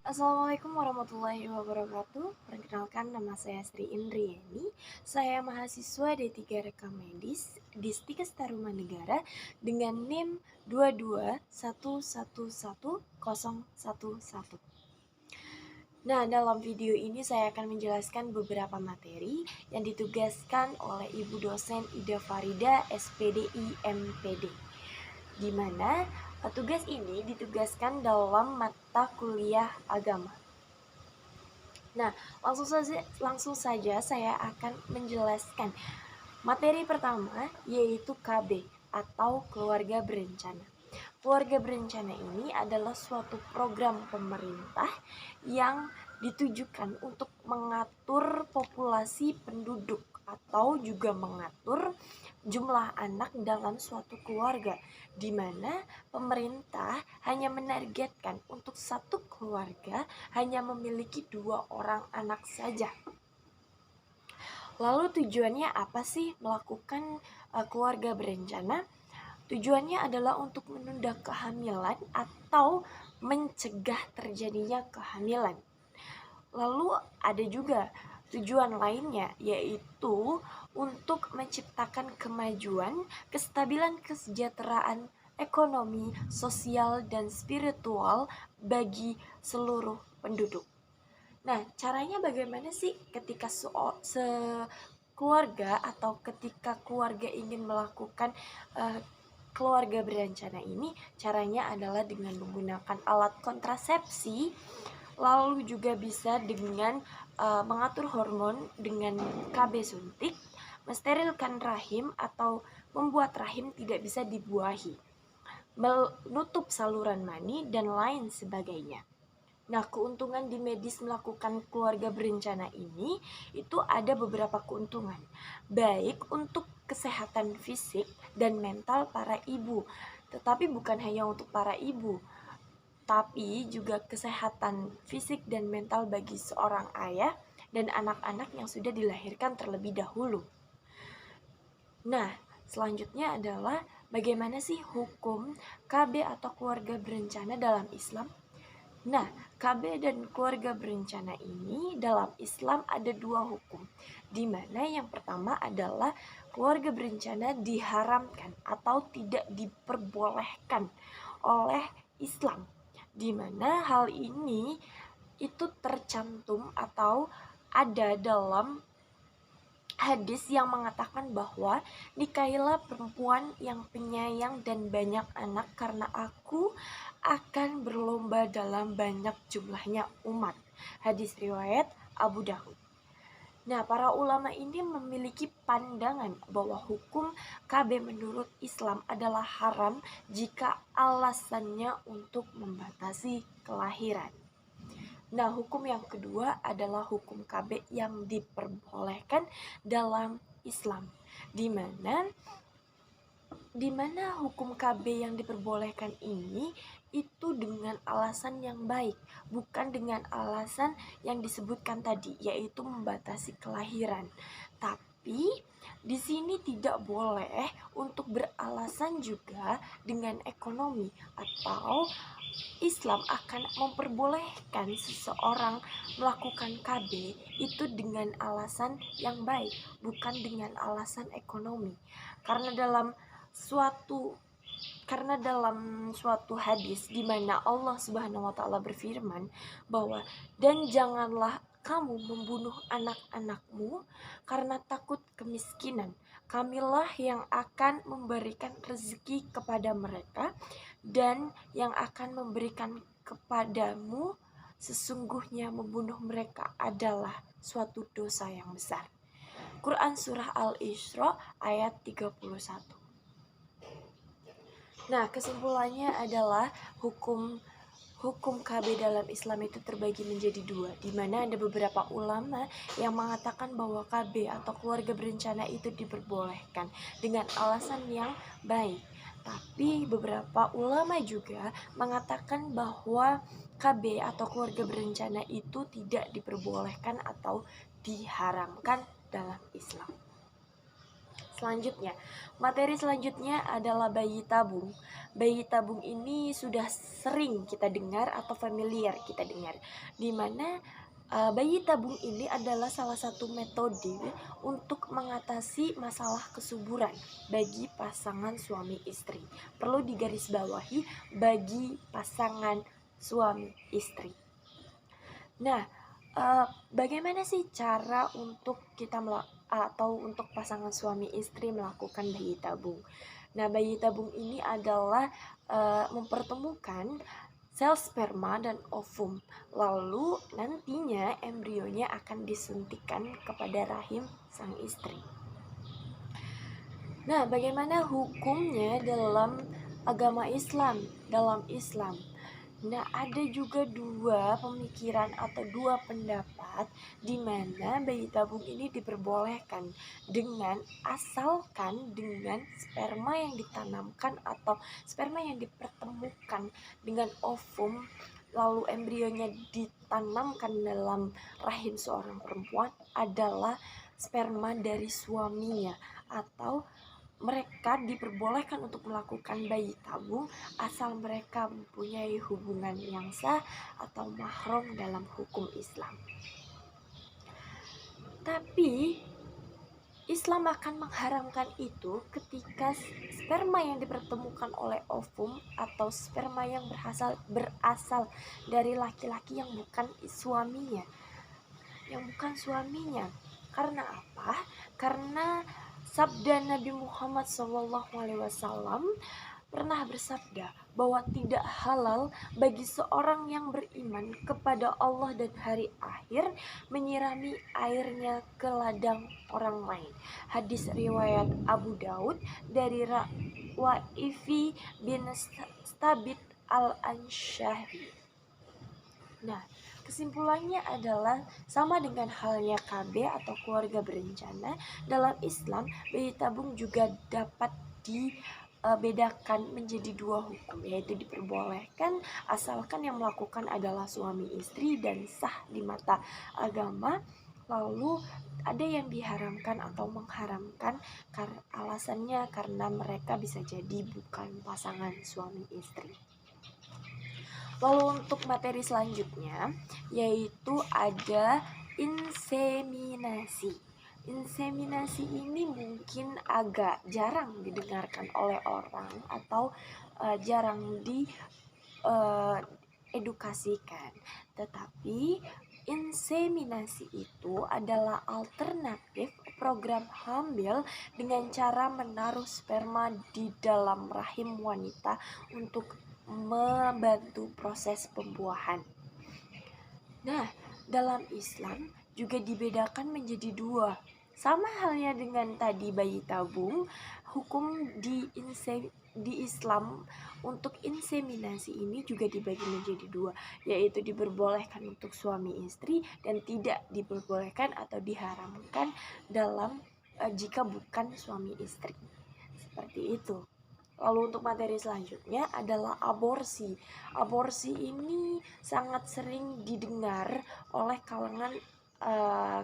Assalamualaikum warahmatullahi wabarakatuh. Perkenalkan, nama saya Sri Indriani. Saya mahasiswa D3 Rekam Medis Distrik Tarumanegara dengan NIM 221111011. Nah, dalam video ini saya akan menjelaskan beberapa materi yang ditugaskan oleh Ibu dosen Ida Farida, SPDI MPD, di mana tugas ini ditugaskan dalam mata kuliah agama. Nah, langsung saja saya akan menjelaskan materi pertama, yaitu KB atau keluarga berencana. Keluarga berencana ini adalah suatu program pemerintah yang ditujukan untuk mengatur populasi penduduk atau juga mengatur jumlah anak dalam suatu keluarga, di mana pemerintah hanya menargetkan untuk satu keluarga hanya memiliki 2 orang anak saja. Lalu tujuannya apa sih melakukan keluarga berencana? Tujuannya adalah untuk menunda kehamilan atau mencegah terjadinya kehamilan. Lalu ada juga tujuan lainnya, yaitu untuk menciptakan kemajuan, kestabilan, kesejahteraan ekonomi, sosial, dan spiritual bagi seluruh penduduk. Nah, caranya bagaimana sih ketika keluarga atau ketika keluarga ingin melakukan keluarga berencana ini? Caranya adalah dengan menggunakan alat kontrasepsi, lalu juga bisa dengan mengatur hormon dengan KB suntik, mensterilkan rahim atau membuat rahim tidak bisa dibuahi, menutup saluran mani, dan lain sebagainya. Nah, keuntungan di medis melakukan keluarga berencana ini itu ada beberapa keuntungan, baik untuk kesehatan fisik dan mental para ibu, tetapi bukan hanya untuk para ibu, tapi juga kesehatan fisik dan mental bagi seorang ayah dan anak-anak yang sudah dilahirkan terlebih dahulu. Nah, selanjutnya adalah bagaimana sih hukum KB atau keluarga berencana dalam Islam? Nah, KB dan keluarga berencana ini dalam Islam ada 2 hukum, di mana yang pertama adalah keluarga berencana diharamkan atau tidak diperbolehkan oleh Islam, di mana hal ini itu tercantum atau ada dalam hadis yang mengatakan bahwa nikahilah perempuan yang penyayang dan banyak anak, karena aku akan berlomba dalam banyak jumlahnya umat. Hadis riwayat Abu Daud. Nah, para ulama ini memiliki pandangan bahwa hukum KB menurut Islam adalah haram jika alasannya untuk membatasi kelahiran. Nah, hukum yang kedua adalah hukum KB yang diperbolehkan dalam Islam, di mana hukum KB yang diperbolehkan ini itu dengan alasan yang baik, bukan dengan alasan yang disebutkan tadi, yaitu membatasi kelahiran. Tapi di sini tidak boleh untuk beralasan juga dengan ekonomi, atau Islam akan memperbolehkan seseorang melakukan KB itu dengan alasan yang baik, bukan dengan alasan ekonomi. Karena dalam suatu hadis di mana Allah Subhanahu wa taala berfirman bahwa dan janganlah kamu membunuh anak-anakmu karena takut kemiskinan. Kamilah yang akan memberikan rezeki kepada mereka dan yang akan memberikan kepadamu, sesungguhnya membunuh mereka adalah suatu dosa yang besar. Quran Surah Al-Isra ayat 31. Nah, kesimpulannya adalah hukum KB dalam Islam itu terbagi menjadi 2, di mana ada beberapa ulama yang mengatakan bahwa KB atau keluarga berencana itu diperbolehkan dengan alasan yang baik. Tapi beberapa ulama juga mengatakan bahwa KB atau keluarga berencana itu tidak diperbolehkan atau diharamkan dalam Islam. Selanjutnya, materi selanjutnya adalah bayi tabung. Bayi tabung ini sudah sering kita dengar atau familiar kita dengar, di mana bayi tabung ini adalah salah satu metode untuk mengatasi masalah kesuburan bagi pasangan suami istri. Perlu digarisbawahi, bagi pasangan suami istri. Nah, bagaimana sih cara untuk kita atau untuk pasangan suami istri melakukan bayi tabung? Nah, bayi tabung ini adalah mempertemukan sel sperma dan ovum. Lalu nantinya embrionya akan disuntikkan kepada rahim sang istri. Nah, bagaimana hukumnya dalam agama Islam? Dalam Islam, nah, ada juga dua pemikiran atau dua pendapat di mana bayi tabung ini diperbolehkan dengan asalkan dengan sperma yang ditanamkan atau sperma yang dipertemukan dengan ovum lalu embrionya ditanamkan dalam rahim seorang perempuan adalah sperma dari suaminya, atau mereka diperbolehkan untuk melakukan bayi tabung asal mereka mempunyai hubungan yang sah atau mahram dalam hukum Islam. Tapi Islam akan mengharamkan itu ketika sperma yang dipertemukan oleh ovum atau sperma yang berasal dari laki-laki yang bukan suaminya. Karena apa? Karena sabda Nabi Muhammad SAW pernah bersabda bahwa tidak halal bagi seorang yang beriman kepada Allah dan hari akhir menyirami airnya ke ladang orang lain. Hadis riwayat Abu Daud dari Waifi bin Stabit al-Ansyari. Nah, kesimpulannya adalah sama dengan halnya KB atau keluarga berencana. Dalam Islam, bayi tabung juga dapat dibedakan menjadi dua hukum, yaitu diperbolehkan asalkan yang melakukan adalah suami istri dan sah di mata agama. Lalu ada yang diharamkan atau mengharamkan alasannya karena mereka bisa jadi bukan pasangan suami istri. Lalu untuk materi selanjutnya yaitu ada inseminasi. Inseminasi ini mungkin agak jarang didengarkan oleh orang atau jarang diedukasikan. Tetapi inseminasi itu adalah alternatif program hamil dengan cara menaruh sperma di dalam rahim wanita untuk membantu proses pembuahan. Nah, dalam Islam juga dibedakan menjadi dua. Sama halnya dengan tadi bayi tabung, hukum di Islam untuk inseminasi ini juga dibagi menjadi dua, yaitu diperbolehkan untuk suami istri dan tidak diperbolehkan atau diharamkan dalam jika bukan suami istri. Seperti itu. Lalu untuk materi selanjutnya adalah aborsi. Aborsi ini sangat sering didengar oleh kalangan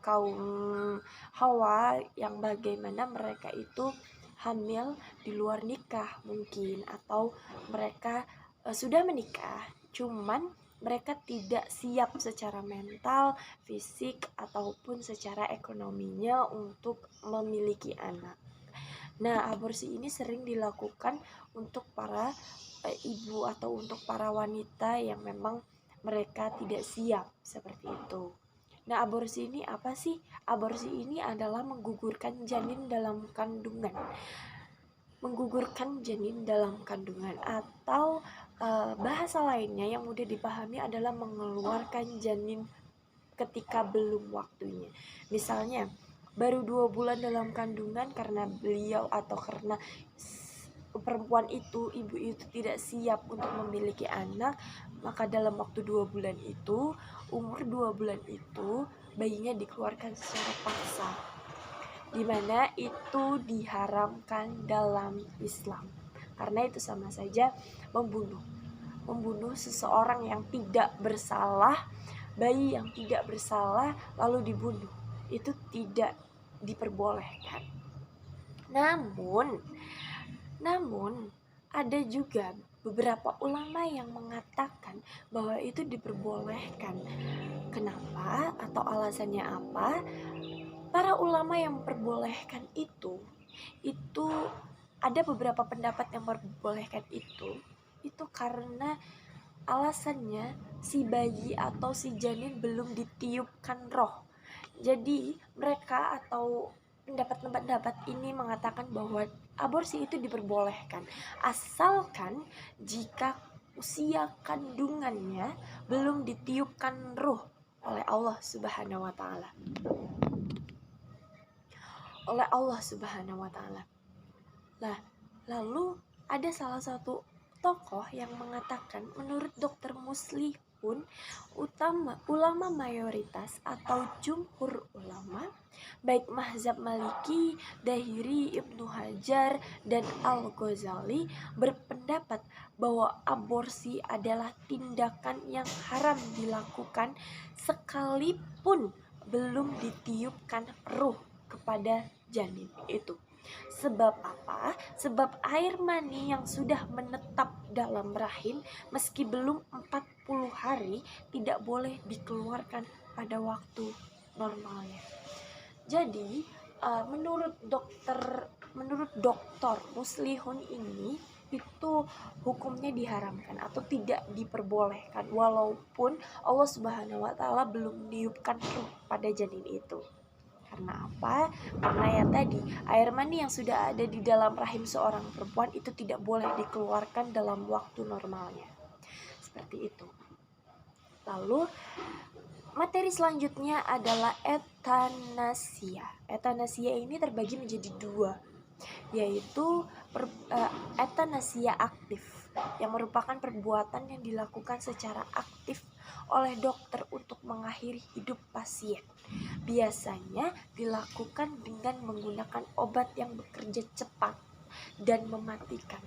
kaum Hawa yang bagaimana mereka itu hamil di luar nikah mungkin, atau mereka sudah menikah cuman mereka tidak siap secara mental, fisik, ataupun secara ekonominya untuk memiliki anak. Nah, aborsi ini sering dilakukan untuk para ibu atau untuk para wanita yang memang mereka tidak siap seperti itu. Nah, aborsi ini apa sih? Aborsi ini adalah menggugurkan janin dalam kandungan. Menggugurkan janin dalam kandungan atau bahasa lainnya yang mudah dipahami adalah mengeluarkan janin ketika belum waktunya. Misalnya, baru 2 bulan dalam kandungan karena beliau atau karena perempuan itu, ibu itu tidak siap untuk memiliki anak, maka dalam waktu 2 bulan itu, umur 2 bulan itu, bayinya dikeluarkan secara paksa, dimana itu diharamkan dalam Islam. Karena itu sama saja membunuh seseorang yang tidak bersalah, bayi yang tidak bersalah lalu dibunuh. Itu tidak diperbolehkan. Namun, namun ada juga beberapa ulama yang mengatakan bahwa itu diperbolehkan. Kenapa atau alasannya apa? Para ulama yang memperbolehkan itu ada beberapa pendapat yang memperbolehkan itu karena alasannya si bayi atau si janin belum ditiupkan roh. Jadi mereka atau pendapat-pendapat ini mengatakan bahwa aborsi itu diperbolehkan asalkan jika usia kandungannya belum ditiupkan ruh oleh Allah Subhanahu wa taala. Nah, lalu ada salah satu tokoh yang mengatakan menurut Dr. Musli pun ulama mayoritas atau jumhur ulama baik mazhab Maliki, Dahiri, Ibnu Hajar, dan Al-Ghazali berpendapat bahwa aborsi adalah tindakan yang haram dilakukan sekalipun belum ditiupkan ruh kepada janin itu. Sebab apa? Sebab air mani yang sudah menetap dalam rahim meski belum 40 hari tidak boleh dikeluarkan pada waktu normalnya. Jadi menurut dokter Muslihun ini itu hukumnya diharamkan atau tidak diperbolehkan walaupun Allah Subhanahu wa taala belum meniupkan ruh pada janin itu. Karena apa? Karena yang tadi, air mani yang sudah ada di dalam rahim seorang perempuan itu tidak boleh dikeluarkan dalam waktu normalnya. Seperti itu. Lalu, materi selanjutnya adalah etanasia. Etanasia ini terbagi menjadi dua, yaitu etanasia aktif, yang merupakan perbuatan yang dilakukan secara aktif oleh dokter untuk mengakhiri hidup pasien. Biasanya dilakukan dengan menggunakan obat yang bekerja cepat dan mematikan.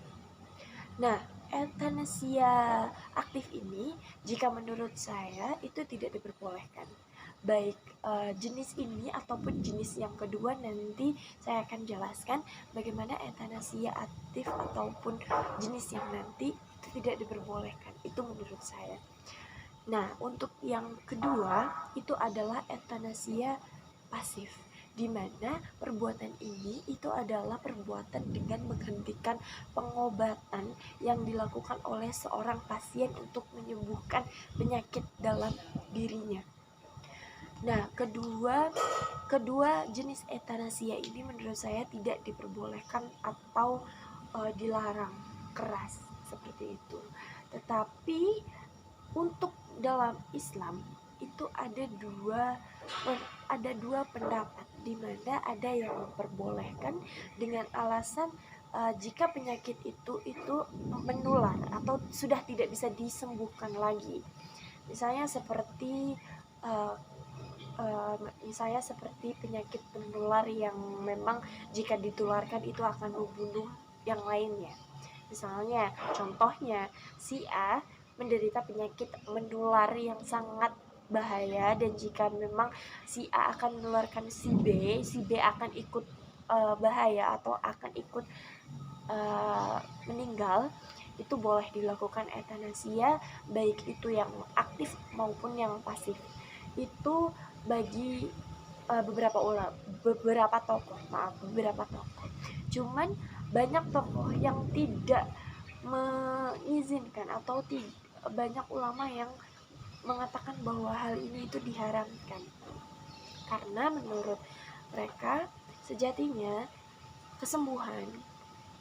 Nah, euthanasia aktif ini jika menurut saya itu tidak diperbolehkan. Baik jenis ini ataupun jenis yang kedua nanti saya akan jelaskan bagaimana euthanasia aktif ataupun jenis yang nanti itu tidak diperbolehkan. Itu menurut saya. Nah, untuk yang kedua itu adalah euthanasia pasif, di mana perbuatan ini itu adalah perbuatan dengan menghentikan pengobatan yang dilakukan oleh seorang pasien untuk menyembuhkan penyakit dalam dirinya. Nah, kedua jenis euthanasia ini menurut saya tidak diperbolehkan atau dilarang keras seperti itu. Tetapi untuk dalam Islam itu ada dua pendapat, di mana ada yang memperbolehkan dengan alasan jika penyakit itu menular atau sudah tidak bisa disembuhkan lagi. Misalnya seperti penyakit penular yang memang jika ditularkan itu akan membunuh yang lainnya. Misalnya contohnya si A menderita penyakit menular yang sangat bahaya, dan jika memang si A akan menularkan si B akan ikut bahaya atau akan ikut meninggal. Itu boleh dilakukan euthanasia, baik itu yang aktif maupun yang pasif. Itu bagi beberapa tokoh. Cuman banyak tokoh yang tidak mengizinkan atau banyak ulama yang mengatakan bahwa hal ini itu diharamkan, karena menurut mereka sejatinya kesembuhan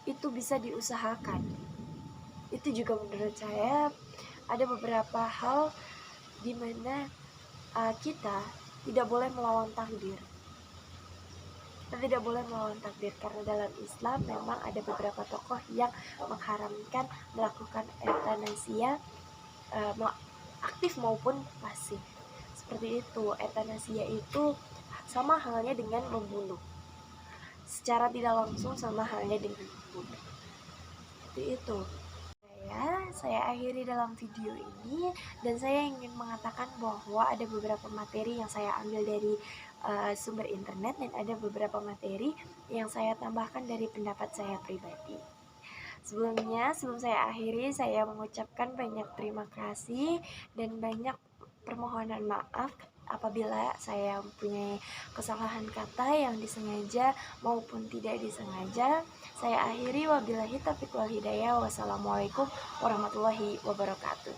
itu bisa diusahakan. Itu juga menurut saya ada beberapa hal di mana kita tidak boleh melawan takdir. Kita tidak boleh melawan takdir karena dalam Islam memang ada beberapa tokoh yang mengharamkan melakukan euthanasia aktif maupun pasif. Seperti itu, euthanasia itu sama halnya dengan membunuh. Secara tidak langsung sama halnya dengan membunuh. Seperti itu. saya akhiri dalam video ini, dan saya ingin mengatakan bahwa ada beberapa materi yang saya ambil dari sumber internet, dan ada beberapa materi yang saya tambahkan dari pendapat saya pribadi. Sebelum saya akhiri, saya mengucapkan banyak terima kasih dan banyak permohonan maaf apabila saya mempunyai kesalahan kata yang disengaja maupun tidak disengaja. Saya akhiri, wabillahi taufiq wal hidayah. Wassalamualaikum warahmatullahi wabarakatuh.